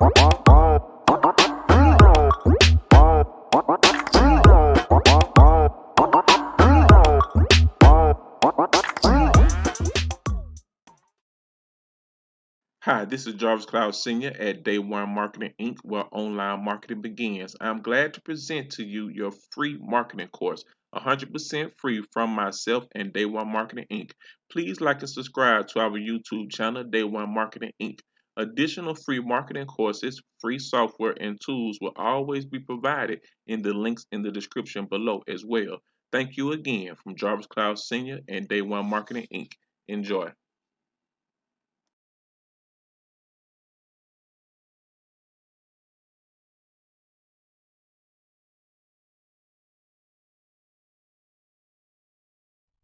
Hi, this is Jarvis Cloud Sr. at Day1Marketing Inc, where online marketing begins. I'm glad to present to you your free marketing course, 100% free from myself and Day1Marketing Inc. Please like and subscribe to our YouTube channel, Day1Marketing Inc. Additional free marketing courses, free software, and tools will always be provided in the links in the description below as well. Thank you again from Jarvis Cloud Sr. and Day1Marketing Inc. Enjoy.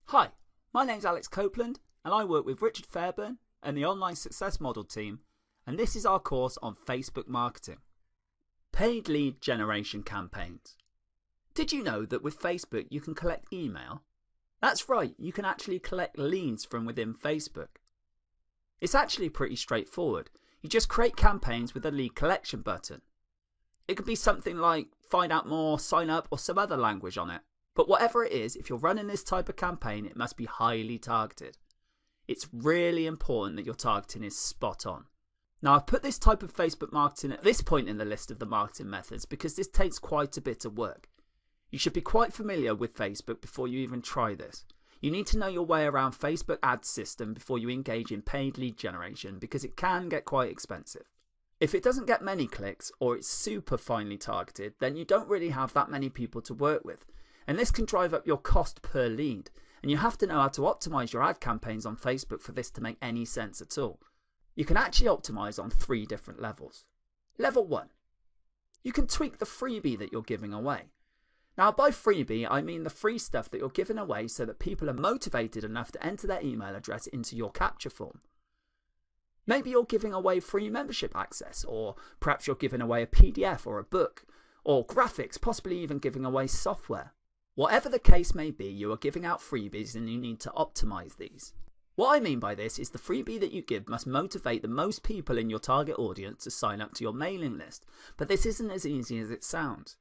Hi, my name's Alex Copeland and I work with Richard Fairburn and the Online Success Model team, and this is our course on Facebook marketing. Paid lead generation campaigns. Did you know that with Facebook you can collect email? That's right, you can actually collect leads from within Facebook. It's actually pretty straightforward. You just create campaigns with a lead collection button. It could be something like find out more, sign up, or some other language on it. But whatever it is, if you're running this type of campaign, it must be highly targeted. It's really important that your targeting is spot on. Now, I've put this type of Facebook marketing at this point in the list of the marketing methods because this takes quite a bit of work. You should be quite familiar with Facebook before you even try this. You need to know your way around Facebook ads system before you engage in paid lead generation because it can get quite expensive. If it doesn't get many clicks or it's super finely targeted, then you don't really have that many people to work with. And this can drive up your cost per lead. And you have to know how to optimize your ad campaigns on Facebook for this to make any sense at all. You can actually optimize on 3 different levels. Level 1. You can tweak the freebie that you're giving away. Now, by freebie, I mean the free stuff that you're giving away so that people are motivated enough to enter their email address into your capture form. Maybe you're giving away free membership access, or perhaps you're giving away a PDF or a book, or graphics, possibly even giving away software. Whatever the case may be, you are giving out freebies and you need to optimize these. What I mean by this is the freebie that you give must motivate the most people in your target audience to sign up to your mailing list, but this isn't as easy as it sounds.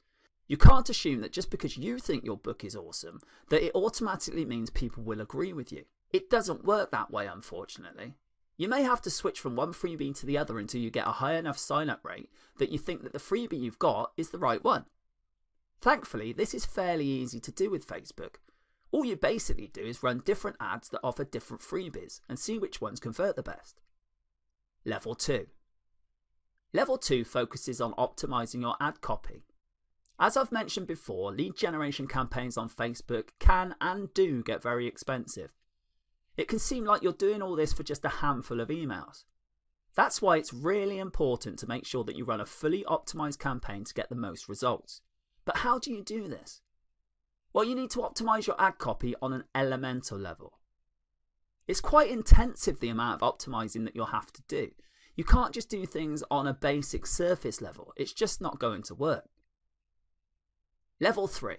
You can't assume that just because you think your book is awesome, that it automatically means people will agree with you. It doesn't work that way, unfortunately. You may have to switch from one freebie to the other until you get a high enough sign-up rate that you think that the freebie you've got is the right one. Thankfully, this is fairly easy to do with Facebook. All you basically do is run different ads that offer different freebies and see which ones convert the best. Level 2. Level 2 focuses on optimizing your ad copy. As I've mentioned before, lead generation campaigns on Facebook can and do get very expensive. It can seem like you're doing all this for just a handful of emails. That's why it's really important to make sure that you run a fully optimized campaign to get the most results. But how do you do this? Well, you need to optimize your ad copy on an elemental level. It's quite intensive, the amount of optimizing that you'll have to do. You can't just do things on a basic surface level. It's just not going to work. Level 3.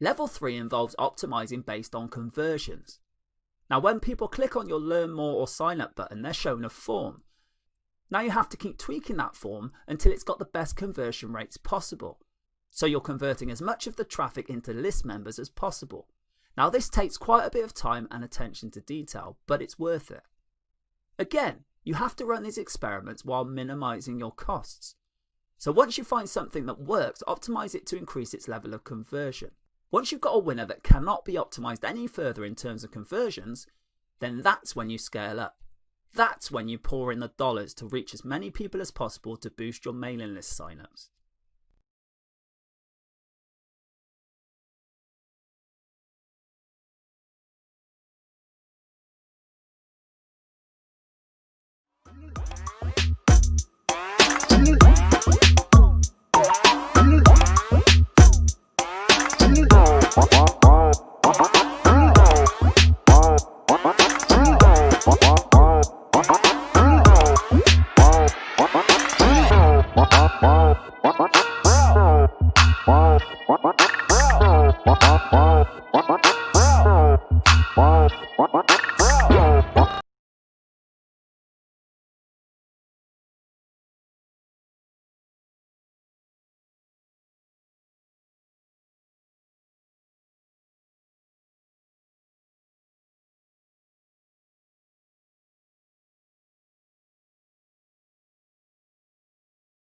Level 3 involves optimizing based on conversions. Now, when people click on your Learn More or Sign Up button, they're shown a form. Now you have to keep tweaking that form until it's got the best conversion rates possible. So you're converting as much of the traffic into list members as possible. Now this takes quite a bit of time and attention to detail, but it's worth it. Again, you have to run these experiments while minimizing your costs. So once you find something that works, optimize it to increase its level of conversion. Once you've got a winner that cannot be optimized any further in terms of conversions, then that's when you scale up. That's when you pour in the dollars to reach as many people as possible to boost your mailing list signups.